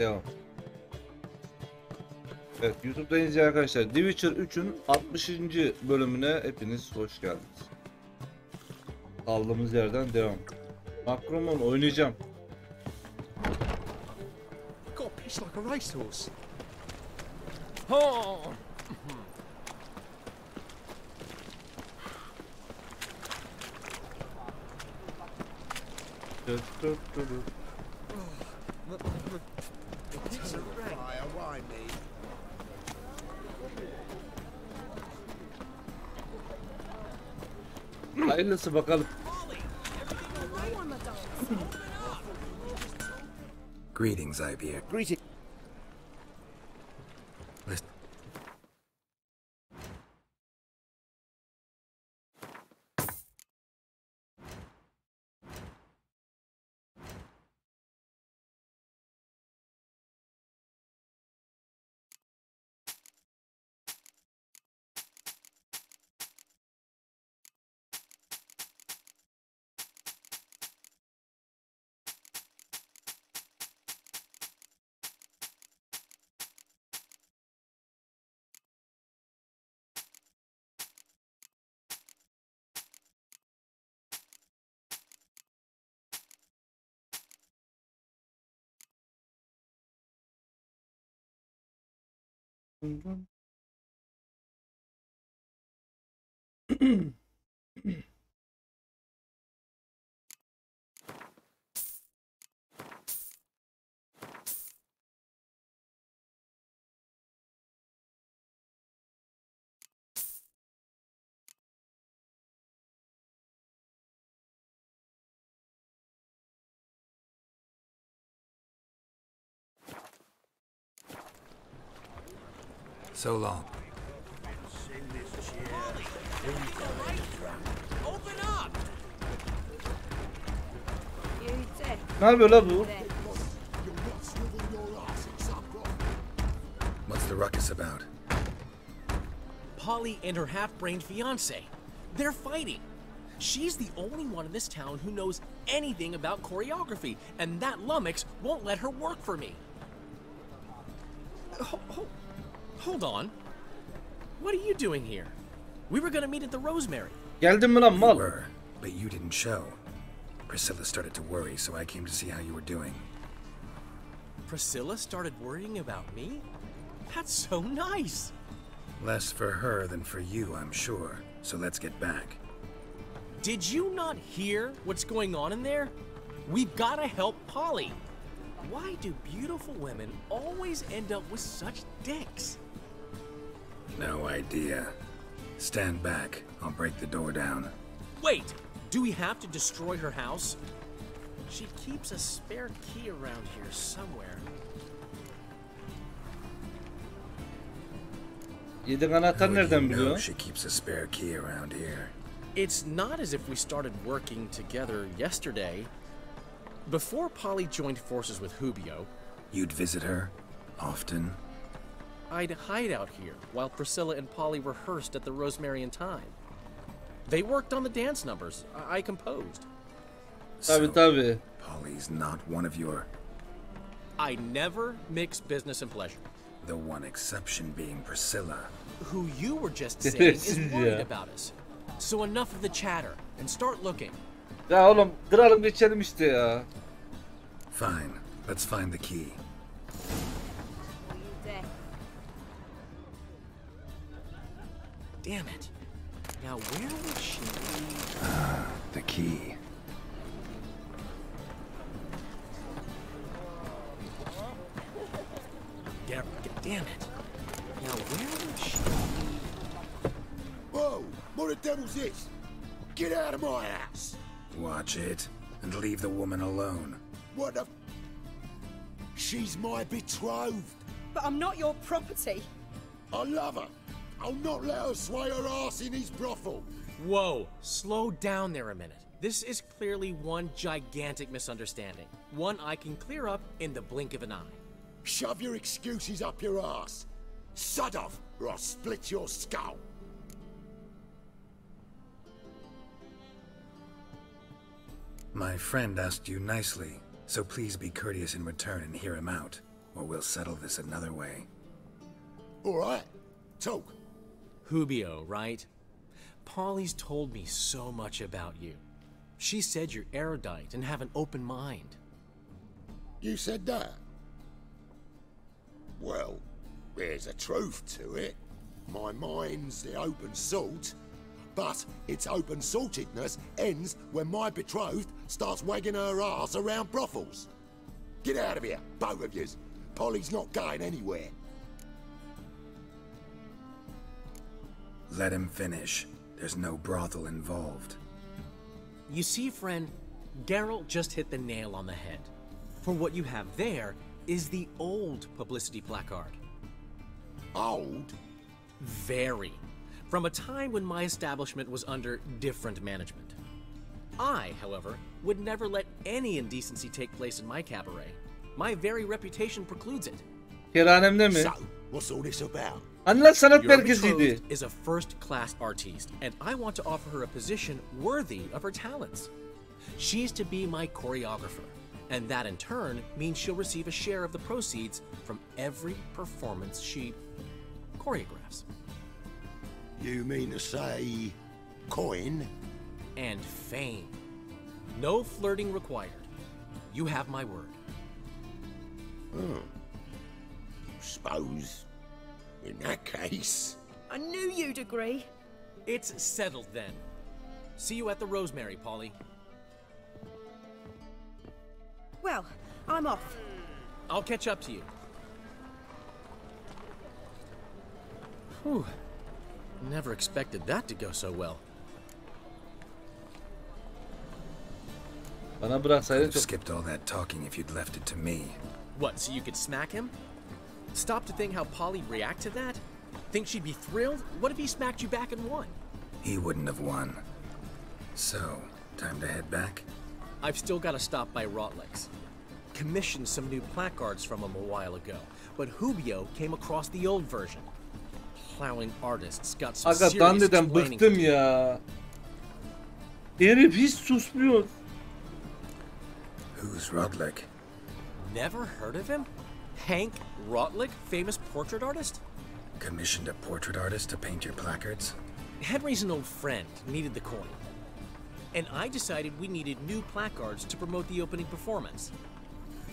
Devam. Evet, YouTube'da izleyen arkadaşlar, The Witcher 3'ün 60. bölümüne hepiniz hoş geldiniz. Kaldığımız yerden devam. Makromon oynayacağım. Got pissed like a racehorse. Hayırlısı bakalım. Greetings, IBA. Greeting. So long. Open up! Ne yapıyor la bu? What's the ruckus about? Polly and her half-brained fiance. They're fighting. She's the only one in this town who knows anything about choreography, and that lummox won't let her work for me. Hold on. What are you doing here? We were gonna meet at the Rosemary. Geldin mi lan You mal? were, but you didn't show. Priscilla started to worry, so I came to see how you were doing. Priscilla started worrying about me? That's so nice. Less for her than for you, I'm sure. So let's get back. Did you not hear what's going on in there? We've gotta help Polly. Why do beautiful women always end up with such dicks? No idea. Stand back. I'll break the door down. Wait, do we have to destroy her house? She keeps a spare key around here somewhere. Yedek anahtar How would nereden you know biliyor? she keeps a spare key around here? It's not as if we started working together yesterday. Before Polly joined forces with Hubio, You'd visit her? Often? I'd hide out here while Priscilla and Polly rehearsed at the Rosemary and Thyme. They worked on the dance numbers I composed. Tabii. Polly's not one of your... I never mix business and pleasure. The one exception being Priscilla. Who you were just saying is worried Yeah. about us. So enough of the chatter and start looking. Ya oğlum kıralım geçelim işte ya. Fine. Let's find the key. Damn it. Now where would she be? The key. Damn it. Now where would she be? Whoa! What the devil's this? Get out of my house! Watch it, and leave the woman alone. What the... She's my betrothed. But I'm not your property. I love her. I'll not let her sway her ass in his brothel. Whoa, slow down there a minute. This is clearly one gigantic misunderstanding. One I can clear up in the blink of an eye. Shove your excuses up your ass. Sod off, or I'll split your skull. My friend asked you nicely, so please be courteous in return and hear him out. or we'll settle this another way. All right, talk. Hubio, right? Polly's told me so much about you. She said you're erudite and have an open mind. You said that? Well, there's a truth to it. My mind's the open salt, but its open saltedness ends when my betrothed starts wagging her ass around brothels. Get out of here, both of yous. Polly's not going anywhere. Let him finish. There's no brothel involved. You see, friend, Geralt just hit the nail on the head. For what you have there is the old publicity placard. Old? Very. From a time when my establishment was under different management. I, however, would never let any indecency take place in my cabaret. My very reputation precludes it. Kerhanemde mi? So, what's all this about? Anlat sanat Your merkeziydi. betrothed is a first-class artiste, and I want to offer her a position worthy of her talents. She's to be my choreographer, and that in turn means she'll receive a share of the proceeds from every performance she choreographs. You mean to say... coin? And fame. No flirting required. You have my word. Suppose... in that case... I knew you'd agree. It's settled then. See you at the Rosemary, Polly. Well, I'm off. I'll catch up to you. Whew. Never expected that to go so well. Bana bıraksaydın I've çok... skipped all that talking if you'd left it to me. What, so you could smack him? Stop to think how Polly'd react to that? Think she'd be thrilled? What if he smacked you back and won? He wouldn't have won. So, time to head back? I've still got to stop by Rotlick's. Commissioned some new placards from him a while ago, but Hubio came across the old version. Plowing artists got some Aga serious Dande'den explaining to bıktım do. ya. Herif hiç susmuyor. Who's Rodlick? Never heard of him? Hank Rotlick, famous portrait artist? Commissioned a portrait artist to paint your placards? Henry's an old friend, needed the coin. And I decided we needed new placards to promote the opening performance.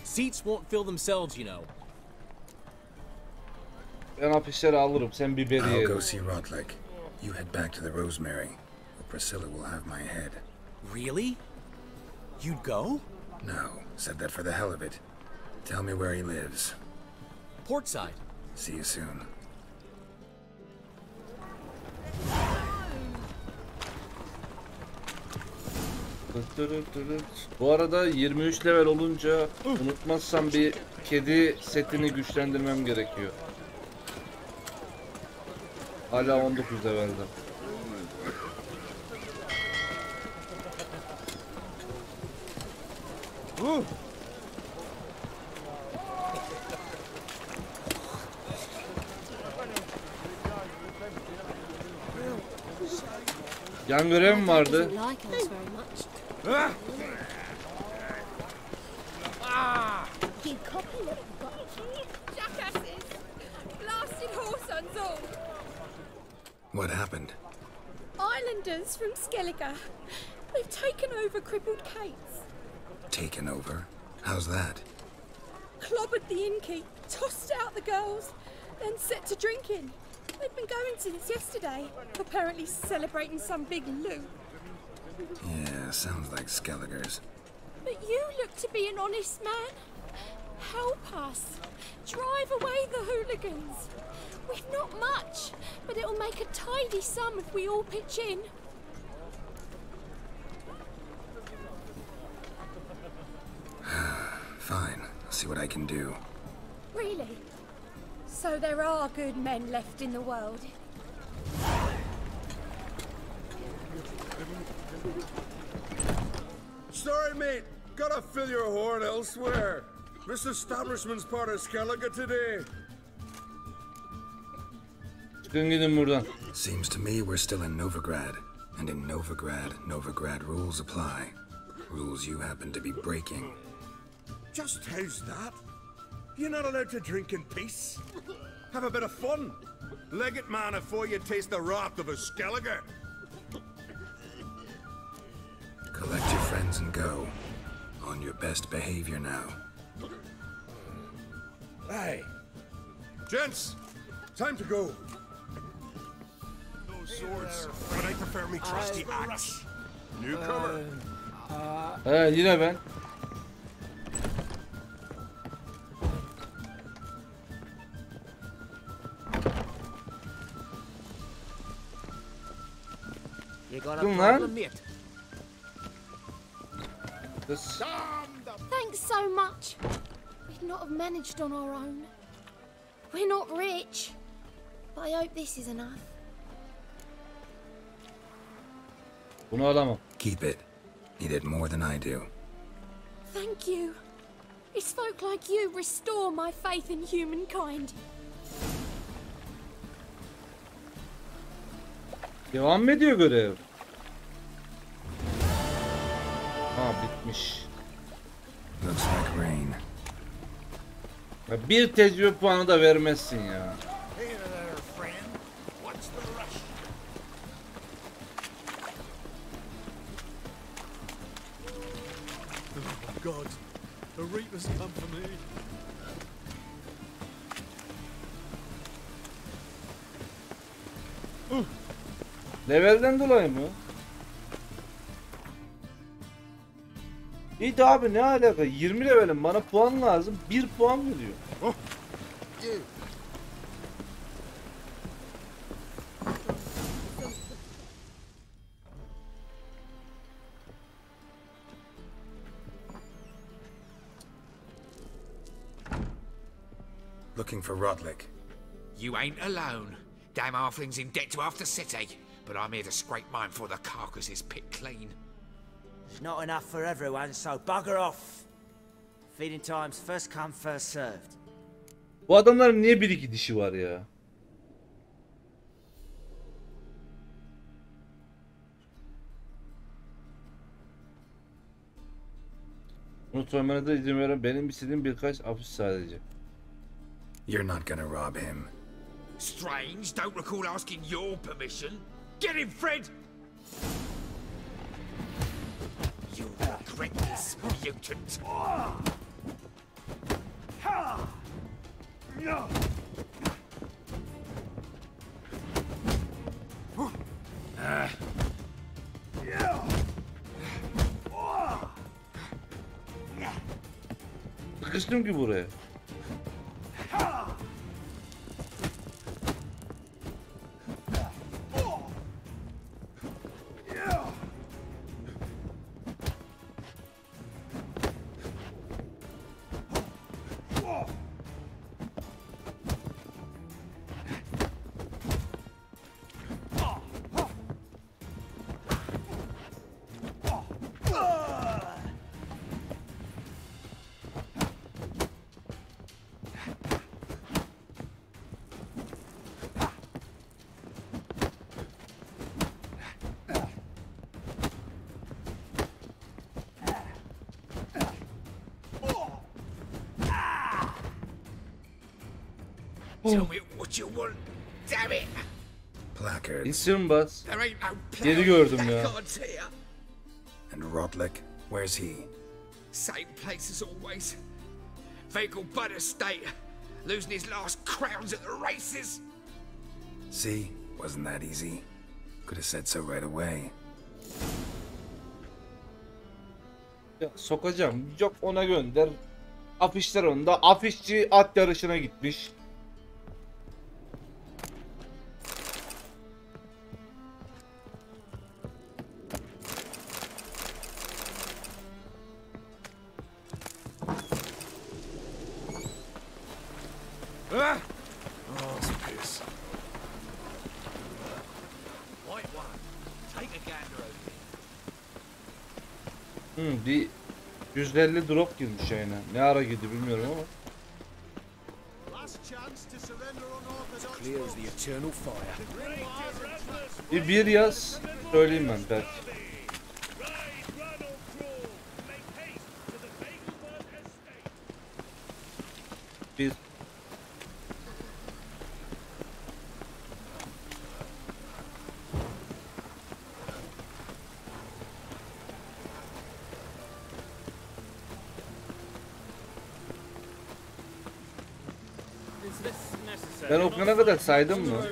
Seats won't fill themselves, you know. Ben afişleri alırım, sen biberi I'll go yerim. see Rodlick. You head back to the Rosemary, where Priscilla will have my head. Really? You'd go? No, said that for the hell of it. Tell me where he lives. Portside. See you soon. Bu arada 23 level olunca unutmazsam bir kedi setini güçlendirmem gerekiyor. Hala 19 levelde. Yan görev mi vardı? Doesn't like us very much. You copy little Jackasses! Blasted whoresons all! What happened? Islanders from Skellige. They've taken over crippled Kate's. Taken over? How's that? Clobbered the innkeep, tossed out the girls, then set to drinking. They've been going since yesterday, apparently celebrating some big loot. Yeah, sounds like Skelliger's. But you look to be an honest man. Help us. Drive away the hooligans. We've not much, but it'll make a tidy sum if we all pitch in. Fine, I'll see what I can do. Really? So there are good men left in the world. Sorry, mate. Gotta fill your horn elsewhere. This establishment's part of Skellige today. Çıkın gidin buradan. Seems to me we're still in Novigrad. And in Novigrad rules apply. Rules you happen to be breaking. Just how's that? You're not allowed to drink in peace. Have a bit of fun. Leg it, man, before you taste the wrath of a Skellige. Collect your friends and go. On your best behavior now. Hey. Gents, time to go. No swords, but I prefer me trusty axe. Newcomer. Yine ben. You got a Come on. problem, mate? Kız. Thanks so much. We'd not have managed on our own. We're not rich, but I hope this is enough. Bunu alamam. Keep it. You did more than I do. Thank you. It's folk like you restore my faith in humankind. Devam mı ediyor görev? Ha, bitmiş. Looks like rain. Ya bir tecrübe puanı da vermezsin ya. Here there, friend. What's the rush? Oh God, the Reapers come for me. Levelden dolayı mı? İyi de abi, ne alaka? 20 levelim, bana puan lazım. 1 puan veriyor. You. Looking for Rodlick. You ain't alone. Damn halfling's in debt to half the city, but I'm here to scrape mine before the carcass is picked clean. There's not enough for everyone, so bugger off. Feeding time's first come, first served. Bu adamların niye 1-2 dişi var ya? Unutmamana da izin veren benim istediğim birkaç afiş sadece. You're not gonna rob him. Strange, don't recall asking your permission. Get him, Fred! You'll regret this, mutant. Sıkıştım ki buraya. Tell me what you want, damn it! Placards. İsim bas. There ain't no Geri gördüm ya. placards here. And Rodlick? Where's he? Same place as always. Vehicle butt estate. Losing his last crowns at the races. See? Wasn't that easy? Could have said so right away. Ya sokacağım. Yok, ona gönder. Afişler onda. Afişçi at yarışına gitmiş. Ah! Oh, it's a piss. White one, take a gander over here. Bir 150 drop girmiş yayına. Ne ara girdi bilmiyorum ama. Clear as the eternal fire. Bir yaz söyleyeyim ben belki. Ben okuyana kadar saydım mı?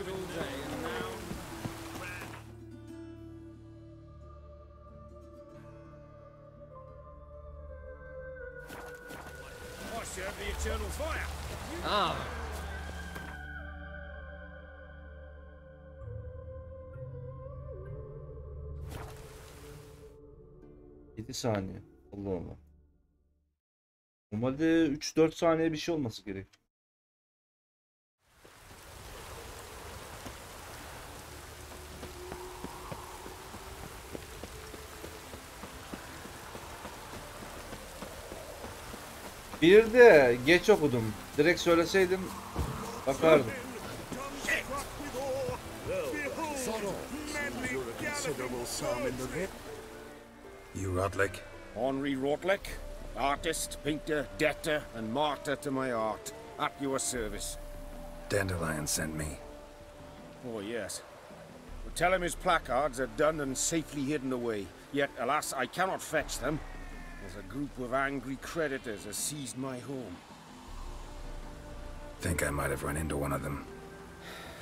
Ah. 7 saniye. Allah Allah. Normalde 3-4 saniye bir şey olması gerek. Bir de geç okudum. Direkt söyleseydim bakardım. You Rotlick? Henri Rotlick, artist, painter, debtor, and martyr to my art, at your service. Dandelion sent me. Oh, yes. Well, tell him his placards are done and safely hidden away. Yet, alas, I cannot fetch them, as a group of angry creditors has seized my home. Think I might have run into one of them.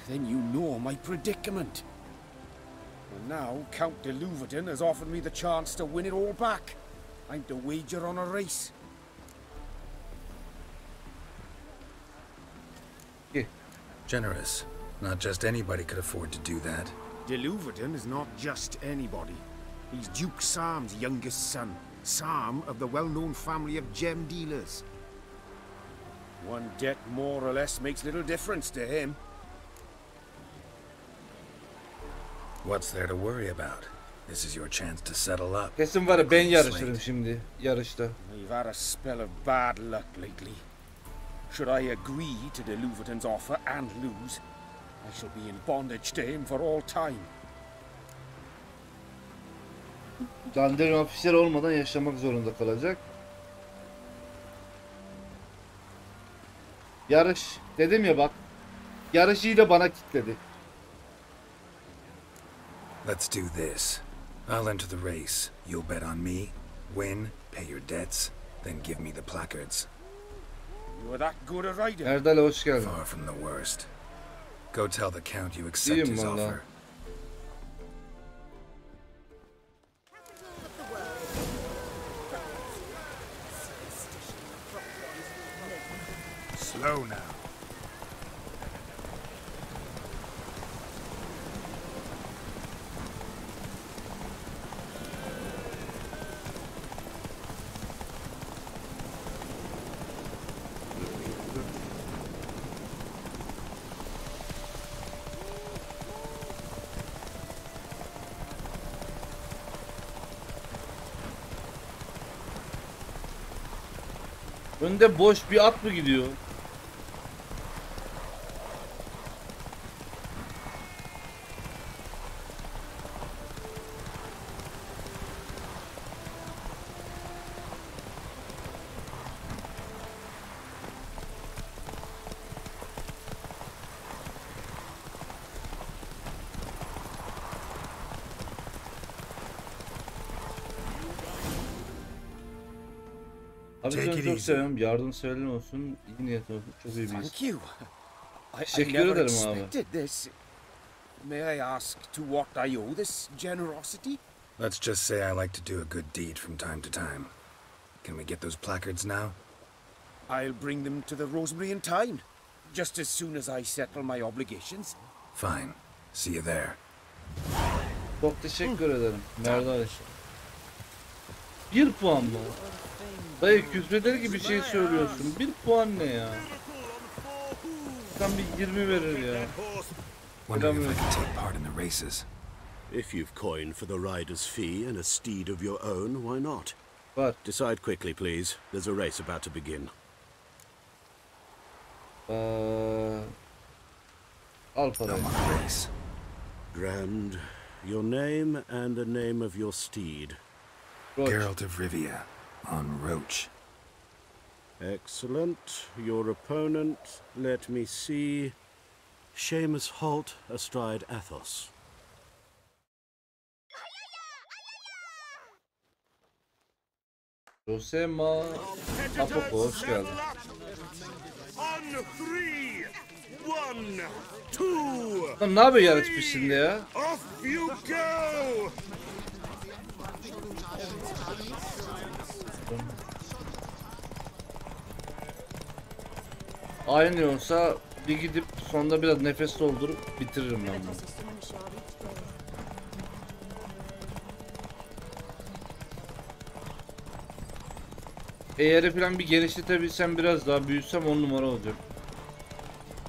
Then you know my predicament. And now, Count de Louverton has offered me the chance to win it all back. I'm to wager on a race. Generous. Not just anybody could afford to do that. De Louverton is not just anybody. He's Duke Sam's youngest son. Sam of the well-known family of gem dealers. One debt more or less makes little difference to him. What's there to worry about? This is your chance to settle up. Kesin var ya ben yarışırım şimdi yarışta. I've had a spell of bad luck lately. Should I agree to de Louverton's offer and lose, I shall be in bondage to him for all time. Dandelion ofisler olmadan yaşamak zorunda kalacak. Yarış dedim ya bak. Yarışı da bana kilitledi. Let's do this. I'll enter the race. You'll bet on me, win, pay your debts, then give me the placards. You are that good a rider? Erdal hoş geldin. Far from the worst. Go tell the Count you accept his offer. Slow now. Önde boş bir at mı gidiyor? Abi seni çok seviyorum. Yardım söylen olsun. İyi niyet olsun. Çok iyi bir Thank you. Teşekkür I never ederim expected this. May I ask to what I owe this generosity? Let's just say I like to do a good deed from time to time. Can we get those placards now? I'll bring them to the Rosemary in time, just as soon as I settle my obligations. Fine. See you there. Çok teşekkür ederim. Merdan. 1 puan mı? Dayı küfreder gibi şey söylüyorsun. 1 puan ne ya? Sen bir 20 verir ya. Wondering if I can take part in the races. If you've coin for the rider's fee and a steed of your own, why not? But decide quickly, please. There's a race about to begin. Al parayı. Grand, your name and the name of your steed. Roach. Geralt of Rivia, on Roach. Excellent. Your opponent, let me see. Seamus Holt astride Athos. Josema Apoko hoş geldin. On 3. One, two. Lan ne yapıyor yarış pistinde ya? Off you go. Aynı olsa bir gidip sonunda biraz nefes doldurup bitiririm ben bunu. Eğer falan bir genişletebilsem, biraz daha büyütsem 10 numara olacak.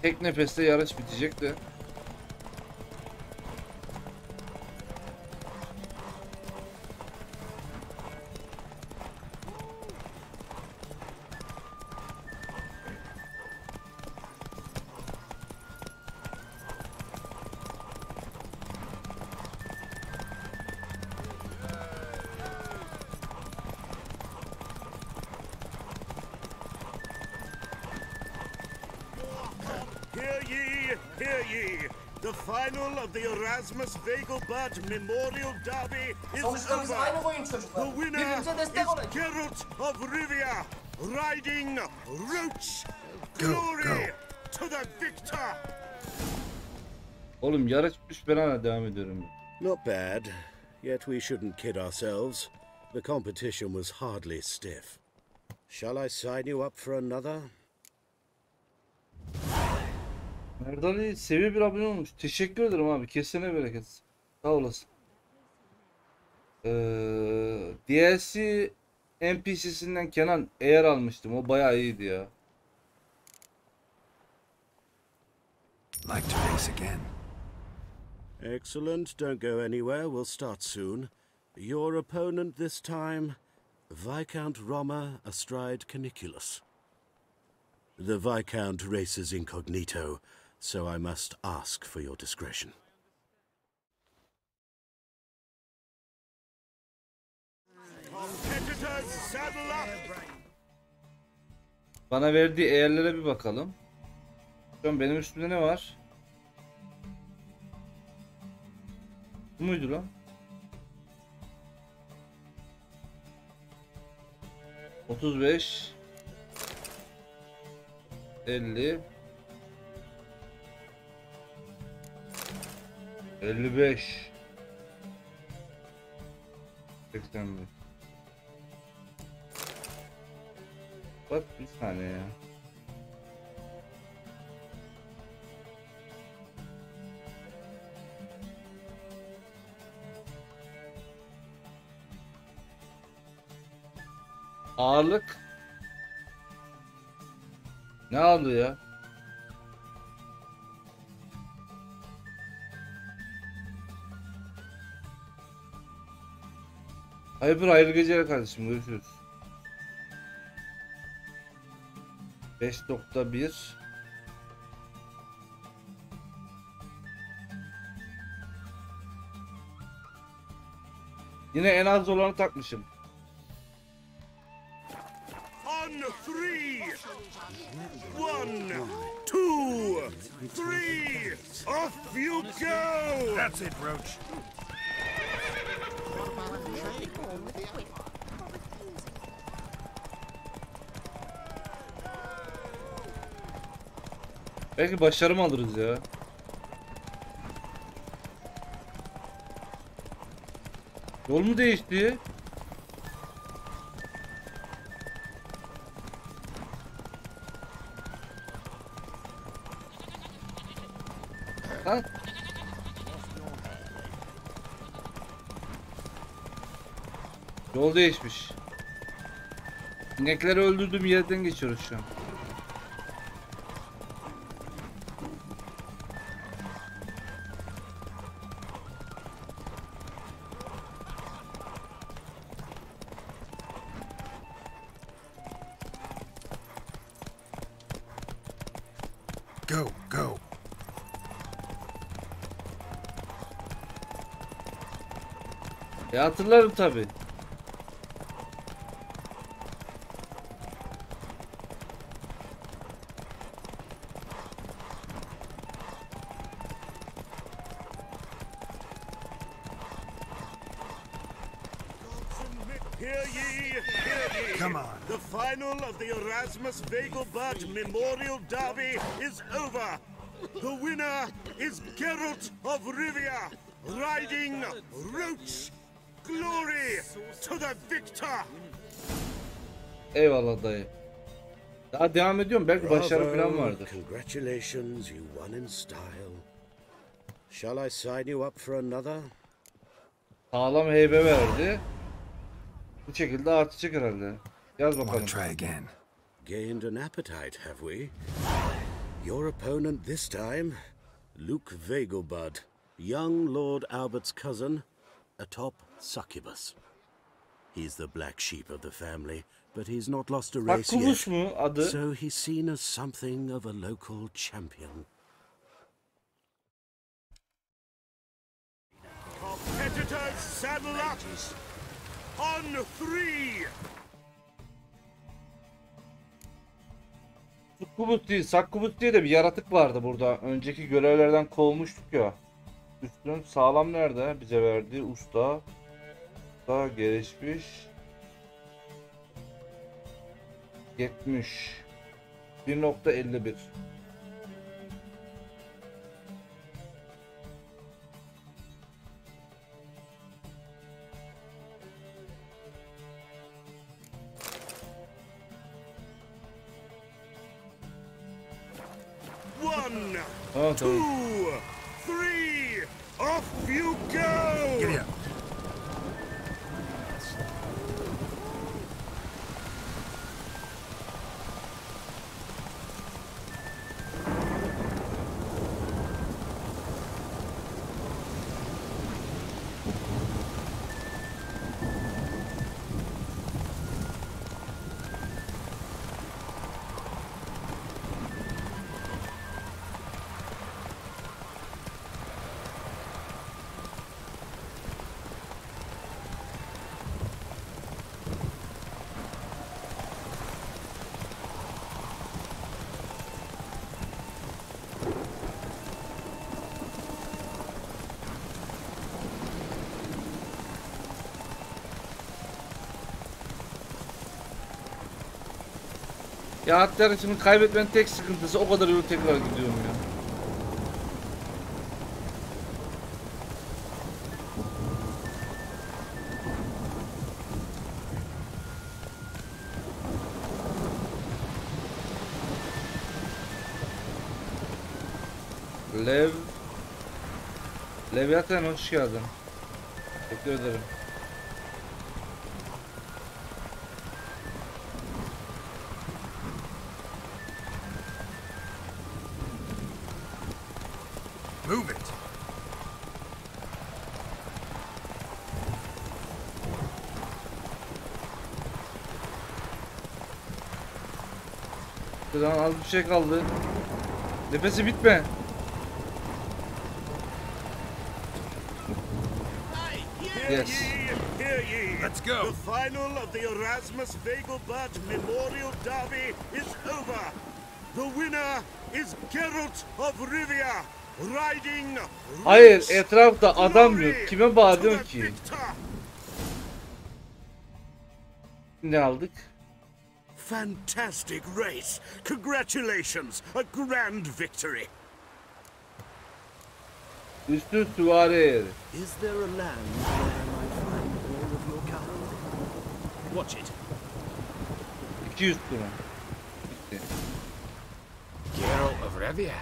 Tek nefeste yarış bitecek de. Hear ye! The final of the Erasmus Vegelbud Memorial Derby is over. The winner is Geralt of Rivia, riding Roach. Glory to the victor! Oğlum yarış bitmiş, ben hala devam ediyorum. Not bad, yet we shouldn't kid ourselves. The competition was hardly stiff. Shall I sign you up for another? Merdali seviye bir abone olmuş. Teşekkür ederim abi. Kesene bereket. Sağ olasın. DLC NPC'sinden Kenan eğer almıştım. O bayağı iyiydi ya. Like to race again. Excellent. Don't go anywhere. We'll start soon. Your opponent this time, Viscount Roma astride Caniculus. The Viscount races incognito, so I must ask for your discretion. Competitors, saddle up! Bana verdiği eğerlere bir bakalım. Şu an benim üstümde ne var? Bu muydu lan? 35 50 55 85. Bak bir saniye ya. Ağırlık ne ağırlığı ya? Hayırlı geceler kardeşim, görüşürüz. 5.1 Yine en az olanı takmışım. On three! 1, 2, 3! Off you go! That's it, Roach. Belki başarı mı alırız ya? Yol mu değişti? Ha? Yol değişmiş. İnekleri öldürdüğüm yerden geçiyoruz şu an. Go, go. Ya hatırlarım tabi. Hear ye, hear ye! Come on. The final of the Erasmus Vegelbud Memorial Derby is over. The winner is Geralt of Rivia, riding Roach. Glory to the victor. Eyvallah dayı. Daha devam ediyorum. Belki başarı falan vardır. Congratulations, you won in style. Shall I sign you up for another? Sağlam heybe verdi. Bu şekilde artacak herhalde. Yaz bakalım. Try again. Gained an appetite, have we? Your opponent this time, Luke Vegelbud, young Lord Albert's cousin, atop succubus. He's the black sheep of the family, but he's not lost a race Succubus yet. mu adı? So he's seen as something of a local champion. Competitors saddle up. On 3. Succubus değil, Succubus diye de bir yaratık vardı burada. Önceki görevlerden kovmuştuk ya. Üstün sağlam nerede? Bize verdiği usta. Usta gelişmiş. 70. 1.51. One, Tamam, tamam. 2, 3, off you go! Giddy up. Ya at yarışını kaybetmenin tek sıkıntısı o kadar yolu tekrar gidiyorum ya. Leviathan hoş geldin. Teşekkür ederim. Move it. Şuradan az bir şey kaldı. Nefesi bitme. Yes. Hear ye. Let's go. The final of the Erasmus Vegelbud Memorial Derby is over. The winner is Geralt of Rivia, riding. Hayır, etrafta adam yok. Kime bağırıyorsun ki? Ne aldık? Fantastic race. Congratulations. A grand victory. Üstü süvari yeri. Is there a land where I might find all of your kind? Watch it. 200 lira. Bitti. Geralt of Rivia.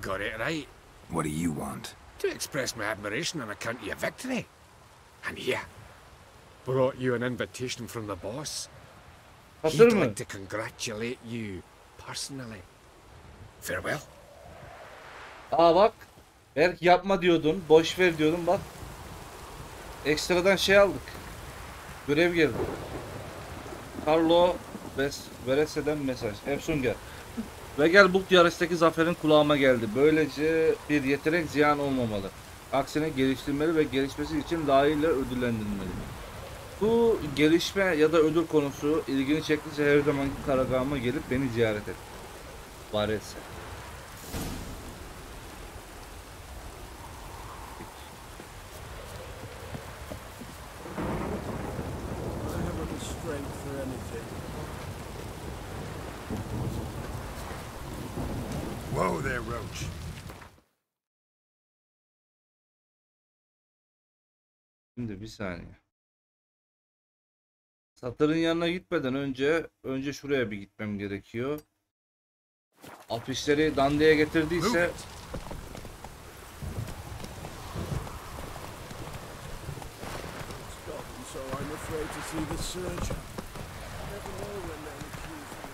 Got it right. What do you want? To express my admiration on account of your victory. And here, brought you an invitation from the boss. Hazır He'd mı? like to congratulate you personally. Farewell. Aa bak. Belki yapma diyordun. Boş ver diyordun bak. Ekstradan şey aldık. Görev geldi. Carlo Verese'den mesaj. Efsun Ve gel bu yarıştaki zaferin kulağıma geldi. Böylece bir yetenek ziyan olmamalı. Aksine geliştirmeli ve gelişmesi için layığıyla ödüllendirilmeli. Bu gelişme ya da ödül konusu ilgini çektiyse her zamanki karargahıma gelip beni ziyaret et. Varese. Whoa there, Roach. Şimdi bir saniye. Satırın yanına gitmeden önce şuraya bir gitmem gerekiyor. Afişleri dandiye getirdiyse So I'm afraid to see the surgeon. Never know when they'll accuse me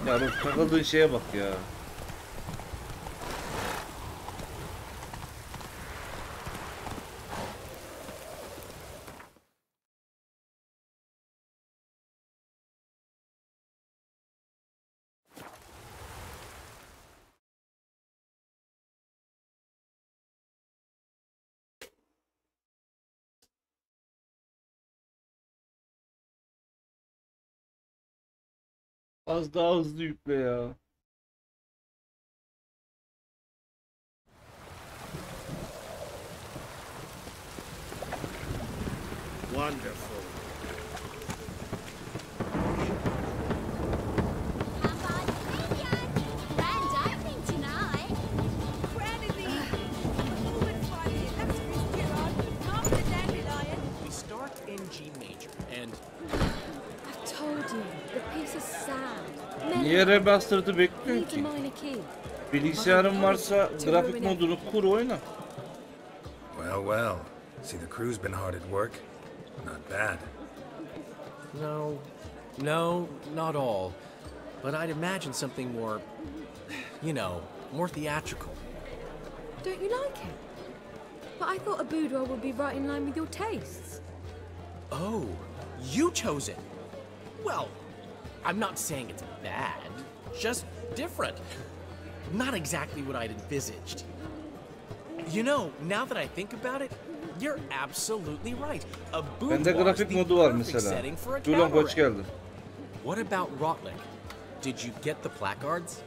of ya bu takıldığın şeye bak ya. Az daha hızlı yükle ya. Wonderful. Grand opening tonight. We start in G major, and I've told you, the piece is sad. Niye remaster'ı bekliyorsun Needs a ki? minor key. Bilgisayarın varsa grafik modunu kur oyna. Well, well. See, the crew's been hard at work. Not bad. no, not all. But I'd imagine something more, more theatrical. Don't you like it? But I thought a boudoir would be right in line with your tastes. Oh, you chose it. Well, I'm not saying it's bad, just different. Not exactly what I'd envisaged. Now that I think about it, you're absolutely right. A Bende boudoir is grafik the modu var perfect mesela. setting for a Dulon hoş cabaret. geldin. What about Rotlick? Did you get the placards?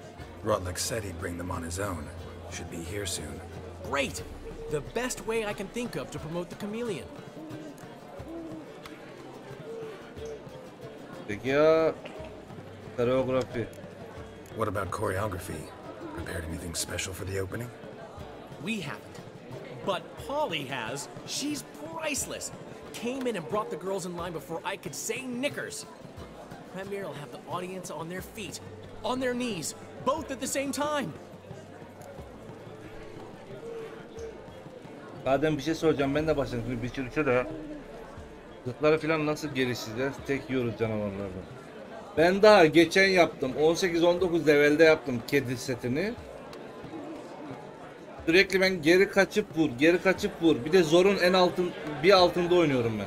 Rotlick said he'd bring them on his own. Should be here soon. Great! The best way I can think of to promote the chameleon. Peki ya koreografi? What about choreography? Prepared anything special for the opening? We haven't. But Polly has. She's priceless. Came in and brought the girls in line before I could say knickers. Premiere will have the audience on their feet, on their knees, both at the same time. Madem bir şey soracağım, ben de başladım. Şimdi bir de zıtları falan nasıl geliştireceğiz? Tek yiyoruz canavarlardan. Ben daha geçen yaptım. 18-19 levelde yaptım kedi setini. Sürekli ben geri kaçıp vur, geri kaçıp vur. Bir de zorun bir altında oynuyorum ben.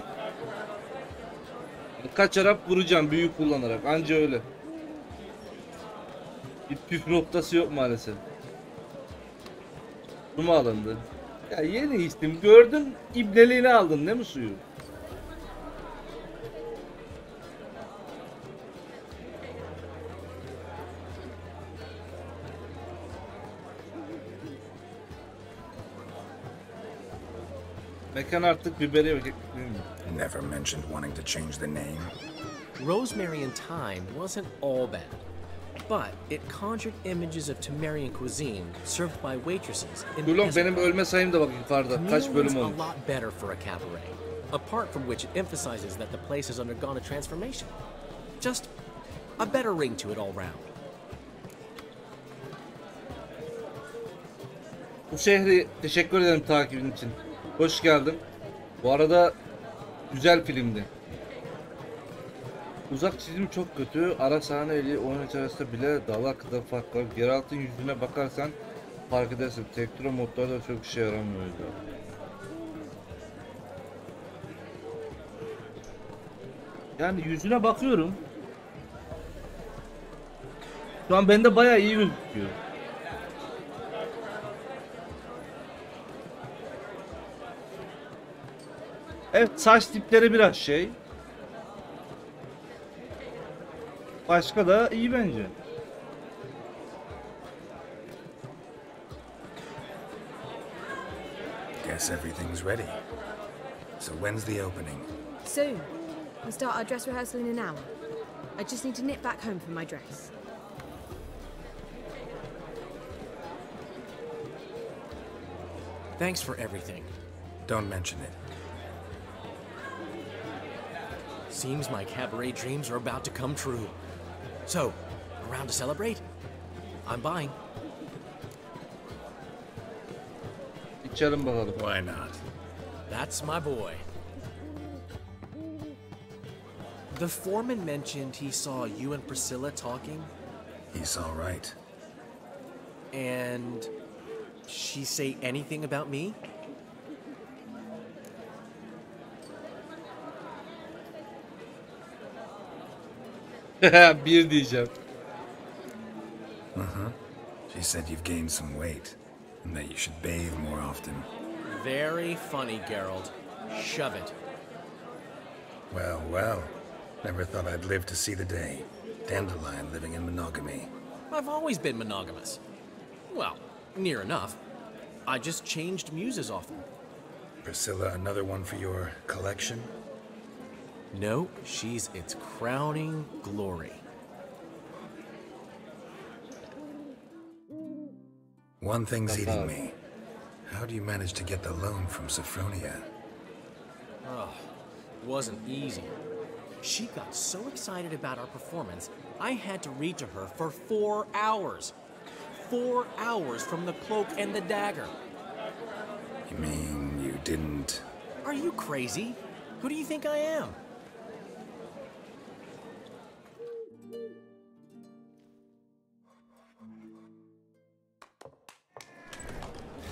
Kaçarak vuracağım büyük kullanarak. Anca öyle. Bir püf noktası yok maalesef. Su mu alındı? Ya yeni içtim. Gördün, ibneliğini aldın değil mi suyu? Mekan artık biberi Never mentioned wanting to change the name. Rosemary and Thyme wasn't all bad, but it conjured images of Temerian cuisine served by waitresses in Dulon peasant benim ölme sayım da bak yukarıda. Kaç bölüm Chameleon's olmuş? a lot better for a cabaret, apart from which it emphasizes that the place has undergone a transformation. Just a better ring to it all round. Bu şehri teşekkür ederim takibin için. Hoş geldin. Bu arada güzel filmdi. Uzak çizim çok kötü. Ara sahne ile oyun içerisinde bile dağlar kadar fark var. Geralt'ın yüzüne bakarsan fark edersin. Tektura modlarda çok işe yaramıyordu. Yani yüzüne bakıyorum. Şu an bende bayağı iyi gözüküyor. Evet, saç tipleri biraz şey. Başka da iyi bence. Guess everything's ready. So when's the opening? Soon. We start our dress rehearsal in an hour. I just need to nip back home for my dress. Thanks for everything. Don't mention it. Seems my cabaret dreams are about to come true. So, around to celebrate? I'm buying. İçelim bakalım. Why not? That's my boy. The foreman mentioned he saw you and Priscilla talking. He's all right. And she say anything about me? Bir diyeceğim. She said you've gained some weight and that you should bathe more often. Very funny, Geralt. Shove it. Well, well. Never thought I'd live to see the day. Dandelion living in monogamy. I've always been monogamous. Well, near enough. I just changed muses often. Priscilla, another one for your collection? No, she's its crowning glory. One thing's eating me. How do you manage to get the loan from Sophronia? Oh, wasn't easy. She got so excited about our performance, I had to read to her for 4 hours. 4 hours from the Cloak and the Dagger. You mean you didn't... Are you crazy? Who do you think I am?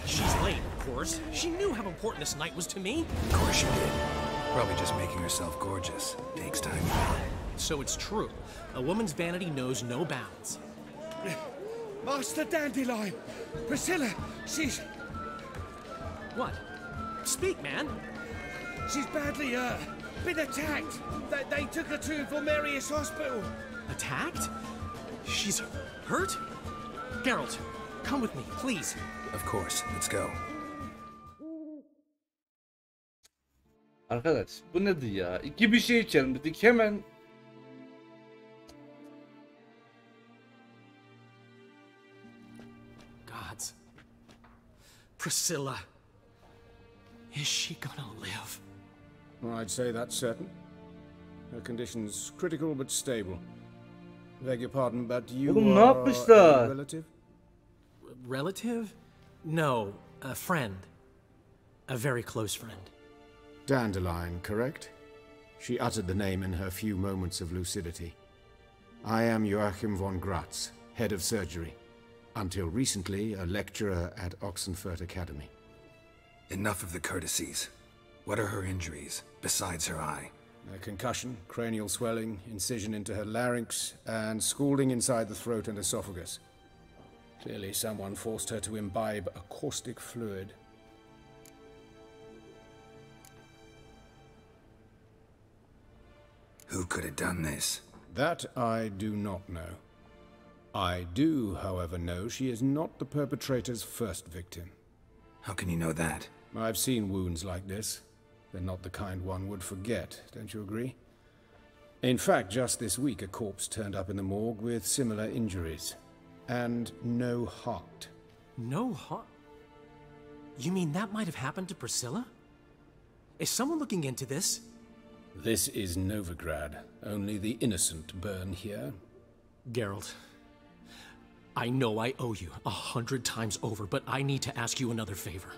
She's late, of course. She knew how important this night was to me. Of course she did. Probably just making herself gorgeous. Takes time. So it's true. A woman's vanity knows no bounds. Master Dandelion! Priscilla, she's... What? Speak, man. She's badly, been attacked. They took her to Valmerius Hospital. Attacked? She's hurt? Geralt, come with me, please. Of course. Let's go. Arkadaş bu nedir ya? İki bir şey içelim dedik hemen. Gods. Priscilla. Is she gonna live? I'd say that's certain. Her condition's critical but stable. Beg your pardon, but you Oğlum, ne are yapmışlar? a relative? Relative? No, a friend. A very close friend. Dandelion, correct? She uttered the name in her few moments of lucidity. I am Joachim von Gratz, head of surgery. Until recently, a lecturer at Oxenfurt Academy. Enough of the courtesies. What are her injuries, besides her eye? A concussion, cranial swelling, incision into her larynx, and scalding inside the throat and esophagus. Clearly someone forced her to imbibe a caustic fluid. Who could have done this? That I do not know. I do, however, know she is not the perpetrator's first victim. How can you know that? I've seen wounds like this. They're not the kind one would forget, don't you agree? In fact, just this week a corpse turned up in the morgue with similar injuries. And no heart. No heart? You mean that might have happened to Priscilla? Is someone looking into this? This is Novigrad. Only the innocent burn here. Geralt, I know I owe you 100 times over, but I need to ask you another favor.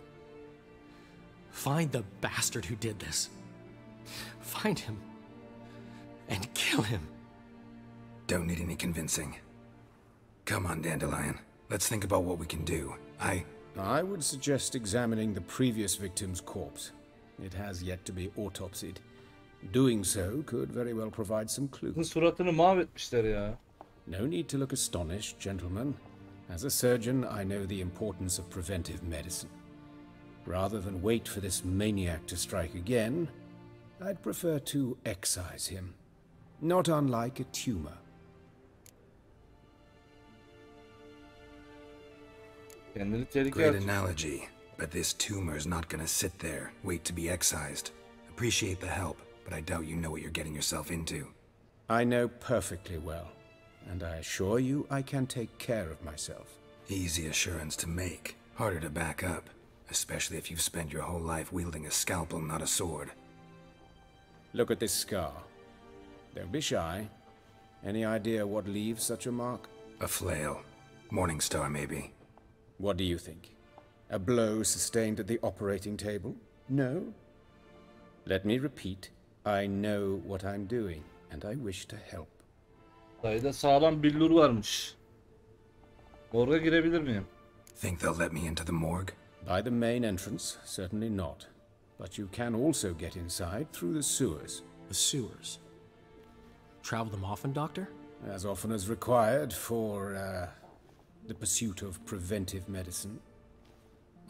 Find the bastard who did this. Find him. And kill him. Don't need any convincing. Come on, Dandelion. Let's think about what we can do. I would suggest examining the previous victim's corpse. It has yet to be autopsied. Doing so could very well provide some clues. Suratını mahvetmişler ya. No need to look astonished, gentlemen. As a surgeon, I know the importance of preventive medicine. Rather than wait for this maniac to strike again, I'd prefer to excise him. Not unlike a tumor. Great analogy, but this tumor's not gonna sit there, wait to be excised. Appreciate the help, but I doubt you know what you're getting yourself into. I know perfectly well, and I assure you I can take care of myself. Easy assurance to make, harder to back up, especially if you've spent your whole life wielding a scalpel, not a sword. Look at this scar. Don't be shy. Any idea what leaves such a mark? A flail. Morning star, maybe. What do you think? A blow sustained at the operating table? No? Let me repeat. I know what I'm doing, and I wish to help. Dayıda sağlam billur varmış. Morga girebilir miyim? Think they'll let me into the morgue? By the main entrance, certainly not. But you can also get inside through the sewers. The sewers? Travel them often, Doctor? As often as required for, the pursuit of preventive medicine.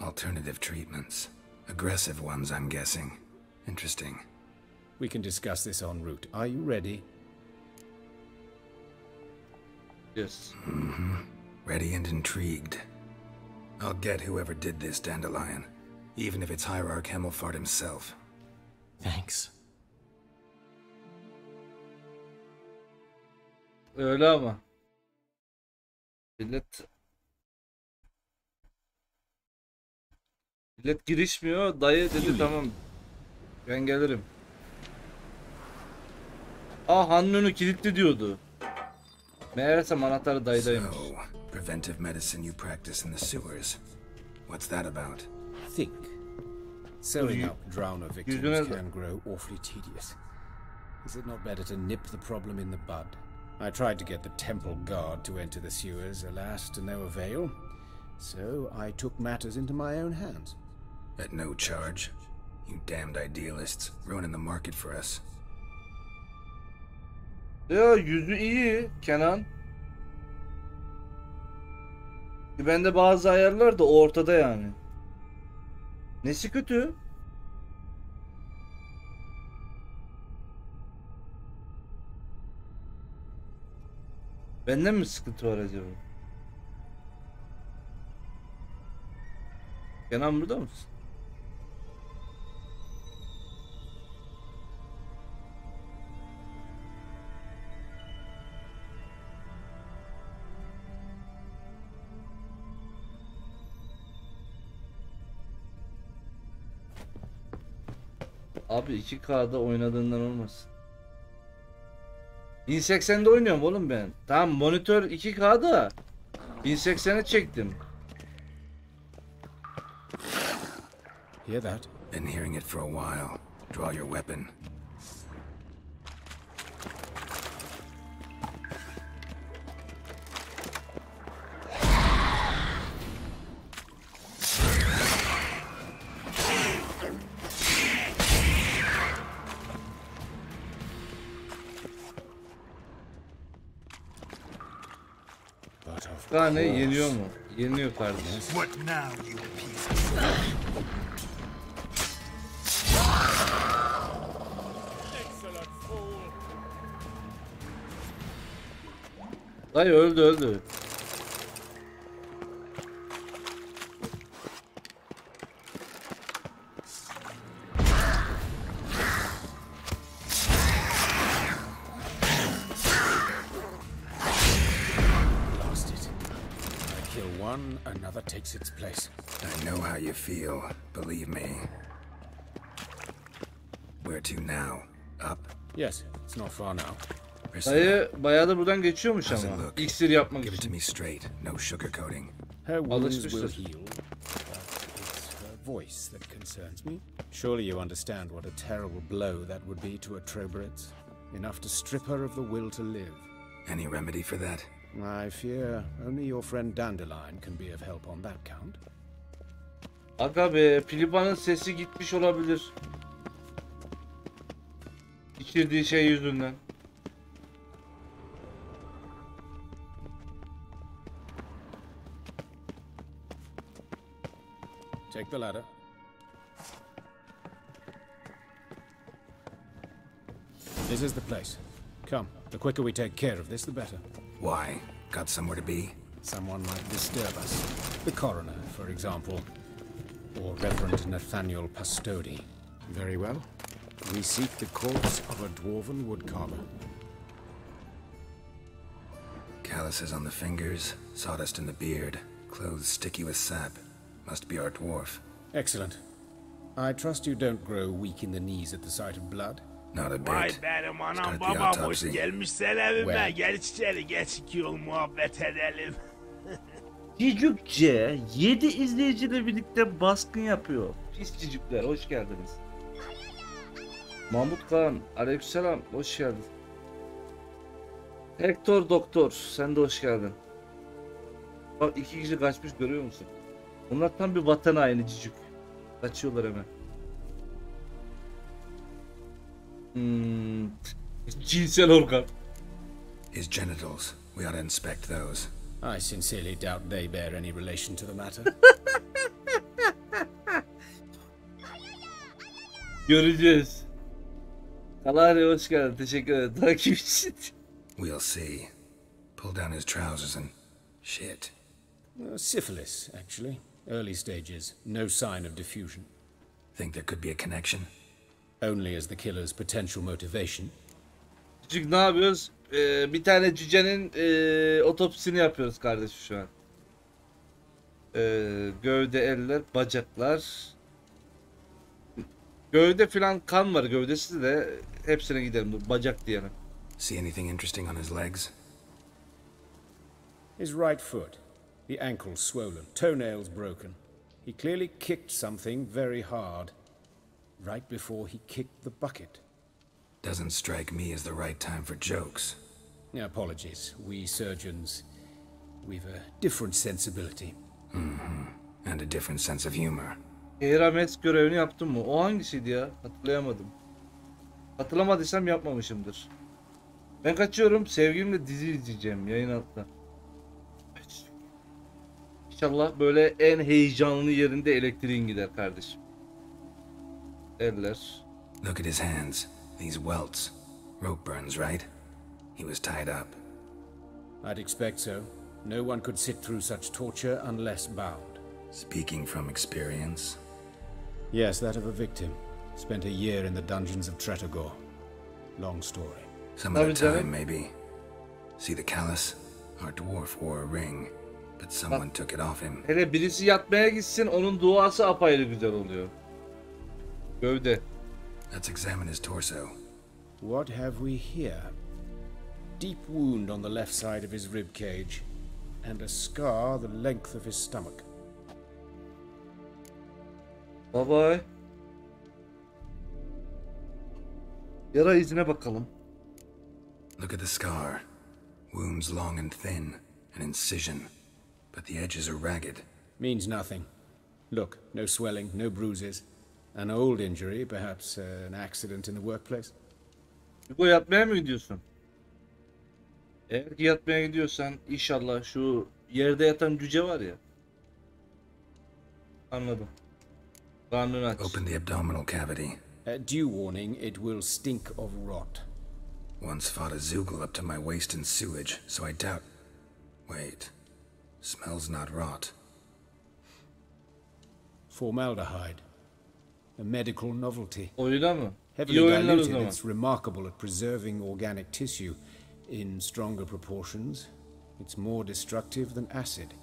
Alternative treatments. Aggressive ones, I'm guessing. Interesting. We can discuss this en route. Are you ready? Yes. Ready and intrigued. I'll get whoever did this, Dandelion. Even if it's Hierarch Hemmelfart himself. Thanks. Öyle ama. Millet girişmiyor. Dayı dedi tamam. Ben gelirim. Hanlun'u kilitli diyordu. Meğersem anahtarı dayıdaymış. So, preventive medicine you practice in the sewers. What's that about? Think. Sewing up drowner victims can grow awfully tedious. Is it not better to nip the problem in the bud? I tried to get the temple guard to enter the sewers, alas, to no avail. So I took matters into my own hands. At no charge? You damned idealists, ruining the market for us. Ya yüzü iyi Kenan. Bende bazı ayarlar da ortada yani. Nesi kötü? Benden mi sıkıntı var acaba? Kenan burada mısın? Abi 2K'da oynadığından olmasın. 1080'de oynuyorum oğlum ben. Tamam monitör 2K'da 1080'e çektim. Hear that? Been hearing it for a while. Draw your weapon. Ne yeniyor mu? Yeniyor kardeşim. What now, you piece of Dayı öldü. Another takes its place. I know how you feel, believe me. Where to now? Up? Yes, it's not far now. Dayı bayağı da buradan geçiyormuş ama. İksir yapmak Give it to için. me straight, no sugarcoating. Her wounds will heal, but it's her voice that concerns me. Surely you understand what a terrible blow that would be to a Trobritz. Enough to strip her of the will to live. Any remedy for that? I fear only your friend Dandelion can be of help on that count. Aga be, Filipa'nın sesi gitmiş olabilir. İçirdiği şey yüzünden. Take the ladder. This is the place. Come, the quicker we take care of this, the better. Why? Got somewhere to be? Someone might disturb us. The coroner, for example. Or Reverend Nathaniel Pastodi. Very well. We seek the corpse of a dwarven woodcarver. Calluses on the fingers, sawdust in the beard, clothes sticky with sap. Must be our dwarf. Excellent. I trust you don't grow weak in the knees at the sight of blood. Not a Vay bit. benim anam Start the babam hoş autopsy. gelmişler evime. Well. Gel içeri geç 2 yol muhabbet edelim. Cicükçe 7 izleyiciyle birlikte baskın yapıyor. Pis cicükler, hoş geldiniz. Mahmut Kağan, aleykümselam, hoş geldin. Hector Doktor, sen de hoş geldin. Bak 2 kişi kaçmış, görüyor musun? Bunlar tam bir vatan haini cicük. Kaçıyorlar hemen. Cinsel organ. His genitals. We ought to inspect those. I sincerely doubt they bear any relation to the matter. Göreceğiz. Kalari hoş geldin. Teşekkür ederim. Takip için. We'll see. Pull down his trousers and... shit. Syphilis, actually. Early stages. No sign of diffusion. Think there could be a connection? Only as the killer's potential motivation. Cicük ne yapıyoruz? Bir tane cücenin otopsisini yapıyoruz kardeşim şu an. Gövde, eller, bacaklar. Gövde filan kan var, gövdesi de hepsine gidelim. Dur, bacak diyelim. See anything interesting on his legs? His right foot. The ankle swollen, toenails broken. He clearly kicked something very hard. Right before he kicked the bucket. Doesn't strike me as the right time for jokes. Apologies. We surgeons, we've a different sensibility. And a different sense of humor. Eramet görevini yaptın mı? O hangisiydi ya? Hatırlayamadım. Hatırlamadıysam yapmamışımdır. Ben kaçıyorum. Sevgilimle dizi izleyeceğim. Yayın altta. İnşallah böyle en heyecanlı yerinde elektriğin gider kardeşim. Eller. Look at his hands. These welts. Rope burns, right? He was tied up. I'd expect so. No one could sit through such torture unless bound. Speaking from experience? Yes, that of a victim. Spent a year in the dungeons of Tretogor. Long story. Some other time, maybe. See the callus? Our dwarf wore a ring, but someone took it off him. Hele birisi yatmaya gitsin, onun duası apayrı güzel oluyor. Gövde. Let's examine his torso. What have we here? Deep wound on the left side of his rib cage, and a scar the length of his stomach. Bye bye. Yara izine bakalım. Look at the scar. Wounds long and thin, an incision, but the edges are ragged. Means nothing. Look, no swelling, no bruises. An old injury, perhaps an accident in the workplace. Hugo yatmaya mı gidiyorsun? Eğer ki yatmaya gidiyorsan inşallah şu yerde yatan cüce var ya. Anladım. Karnını aç. Open the abdominal cavity. Due warning, it will stink of rot. Once fought a Zoogle up to my waist in sewage, so I doubt... Wait. Smells not rot. Formaldehyde. A medical novelty. Oyuna mı? Heavily diluted, it's remarkable at preserving organic tissue. In stronger proportions, it's more destructive than acid.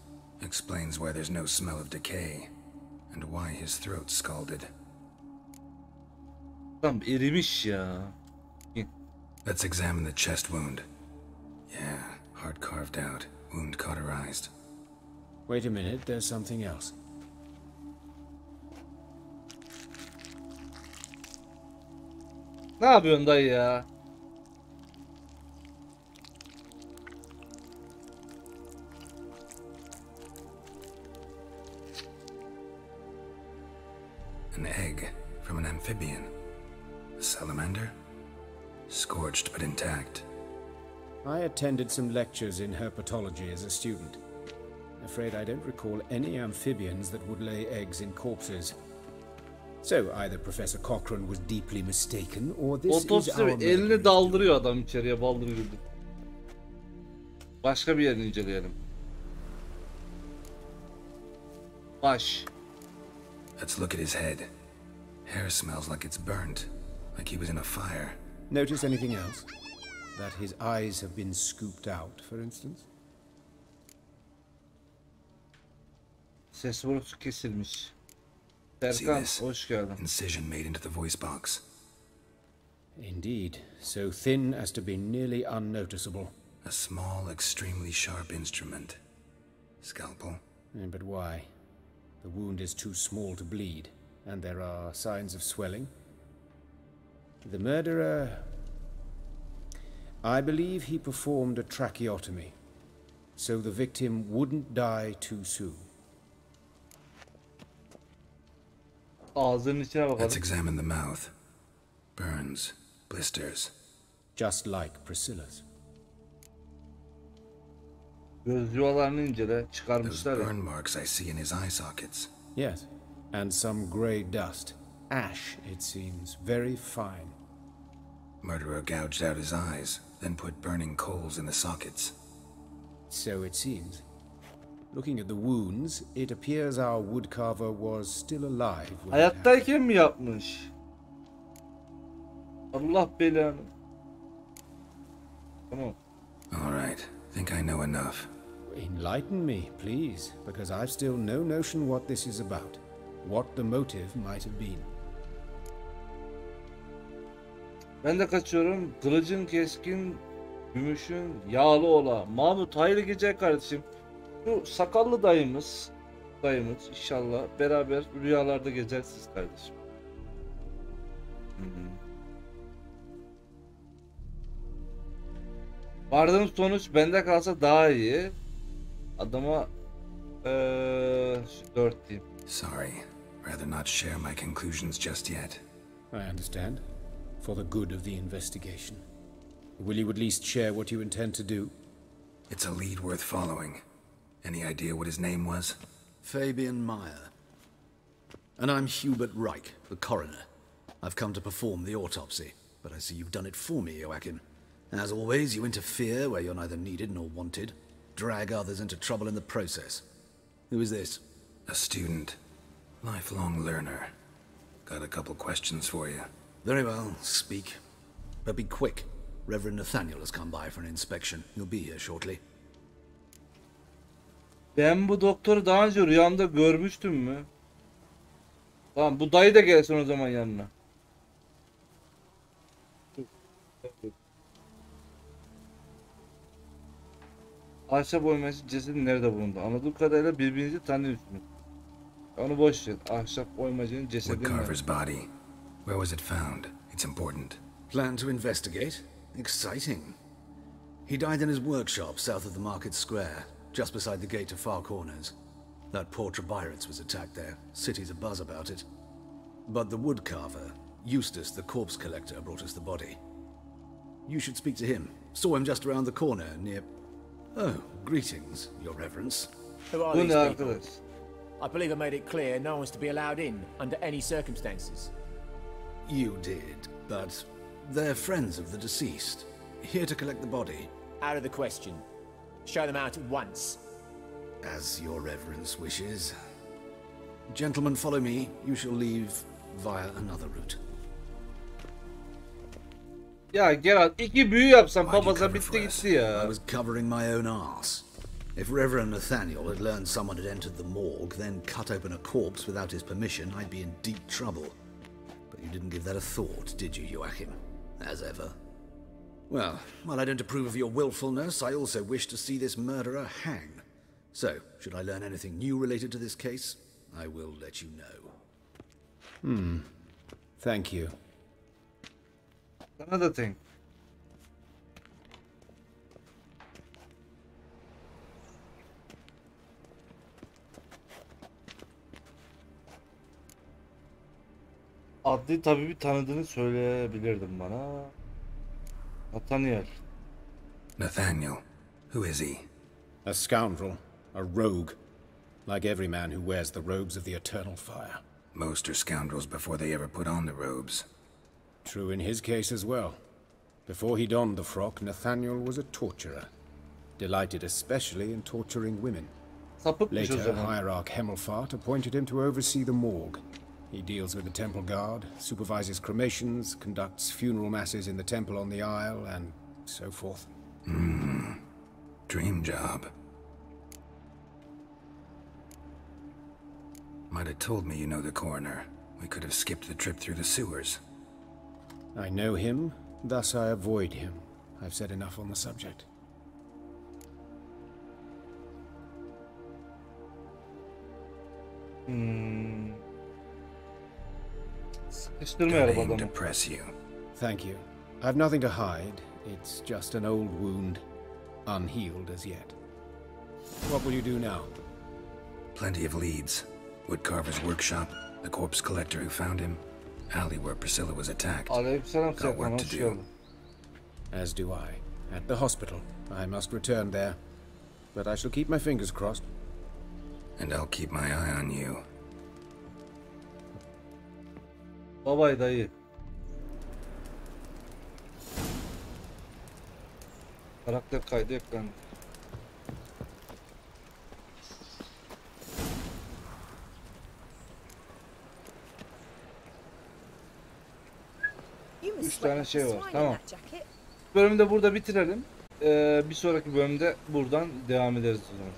Explains why there's no smell of decay, and why his throat's scalded. Tam erimiş ya. Let's examine the chest wound. Yeah, heart carved out, wound cauterized. Wait a minute, there's something else. Ne yapıyorsun dayı ya? An egg from an amphibian. A salamander? Scorched but intact. I attended some lectures in herpetology as a student. Afraid I don't recall any amphibians that would lay eggs in corpses. So either Professor Cochrane was deeply mistaken, or this is our elini daldırıyor adam içeriye, baldırıyor. Başka bir yerini inceleyelim. Baş. Let's look at his head. Hair smells like it's burnt, like he was in a fire. Notice anything else? That his eyes have been scooped out, for instance? Ses borusu kesilmiş. See Serkan this? hoş geldin. Incision made into the voice box. Indeed, so thin as to be nearly unnoticeable. A small, extremely sharp instrument. Scalpel. But why? The wound is too small to bleed, and there are signs of swelling. The murderer... I believe he performed a tracheotomy, so the victim wouldn't die too soon. Ağzının içine bakalım. Let's examine the mouth. Burns, blisters. Just like Priscilla's. Göz yuvalarını incele. Those Çıkarmışlar ya. burn marks I see in his eye sockets. Yes, and some grey dust. Ash, it seems, very fine. Murderer gouged out his eyes, then put burning coals in the sockets. So it seems. Looking at the wounds, it appears our woodcarver was still alive when it happened. Hayattayken mi yapmış? Allah belanı. Tamam. All right, think I know enough. Enlighten me, please, because I've still no notion what this is about. What the motive might have been. Ben de kaçıyorum. Kılıcın keskin, gümüşün yağlı ola. Mahmut hayırlı gece kardeşim. Şu sakallı dayımız inşallah beraber rüyalarda gezersiniz kardeşim. Vardığım sonuç bende kalsa daha iyi. Adama 4 diyeyim. Sorry, rather not share my conclusions just yet. I understand. For the good of the investigation. Will you at least share what you intend to do? It's a lead worth following. Any idea what his name was? Fabian Meyer. And I'm Hubert Reich, the coroner. I've come to perform the autopsy, but I see you've done it for me, Joachim. As always, you interfere where you're neither needed nor wanted. Drag others into trouble in the process. Who is this? A student. Lifelong learner. Got a couple questions for you. Very well, speak. But be quick. Reverend Nathaniel has come by for an inspection. He'll be here shortly. Ben bu doktoru daha önce rüyamda görmüştüm mü? Tamam, bu dayı da gelsin o zaman yanına. Ahşap oyması cesedi nerede bulundu? Anladığım kadarıyla birbirinizi tanıyorsunuz. Onu boş ver. Ahşap oymacının cesedi Woodcarver's body. Where was it found? It's important. Plan to investigate? Exciting. He died in his workshop south of the market square, just beside the gate to Far Corners. That poor Trebirates was attacked there. City's abuzz about it. But the woodcarver, Eustace, the corpse collector, brought us the body. You should speak to him. Saw him just around the corner near... Oh, greetings, Your Reverence. Who are these people? I believe I made it clear no one's to be allowed in under any circumstances. You did, but they're friends of the deceased. Here to collect the body. Out of the question. Show them out at once. As Your Reverence wishes. Gentlemen, follow me. You shall leave via another route. Ya Geralt, iki büyü yapsam papaza bitti gitti ya. I was covering my own arse. If Reverend Nathaniel had learned someone had entered the morgue, then cut open a corpse without his permission, I'd be in deep trouble. But you didn't give that a thought, did you, Joachim? As ever. Well, while I don't approve of your willfulness, I also wish to see this murderer hang. So, should I learn anything new related to this case, I will let you know. Thank you. Another thing. Adli tabibi tanıdığını söyleyebilirdim bana. Nathaniel. Nathaniel. Who is he? A scoundrel. A rogue. Like every man who wears the robes of the eternal fire. Most are scoundrels before they ever put on the robes. True in his case as well. Before he donned the frock, Nathaniel was a torturer. Delighted especially in torturing women. Later, Hierarch Hemmelfart appointed him to oversee the morgue. He deals with the temple guard, supervises cremations, conducts funeral masses in the temple on the Isle, and so forth. Dream job. Might have told me you know the coroner. We could have skipped the trip through the sewers. I know him, thus I avoid him. I've said enough on the subject. Sıkıştırmayalım adamı. To press you. Thank you. I've nothing to hide. It's just an old wound, unhealed as yet. What will you do now? Plenty of leads. Woodcarver's workshop, the corpse collector who found him, alley where Priscilla was attacked. Aleykümselam Got work to do. As do I. At the hospital. I must return there. But I shall keep my fingers crossed. And I'll keep my eye on you. Babay dayı. Karakter kaydı eklendi. Üç tane şey var. Tamam. Bölümü de burada bitirelim. Bir sonraki bölümde buradan devam ederiz o zaman.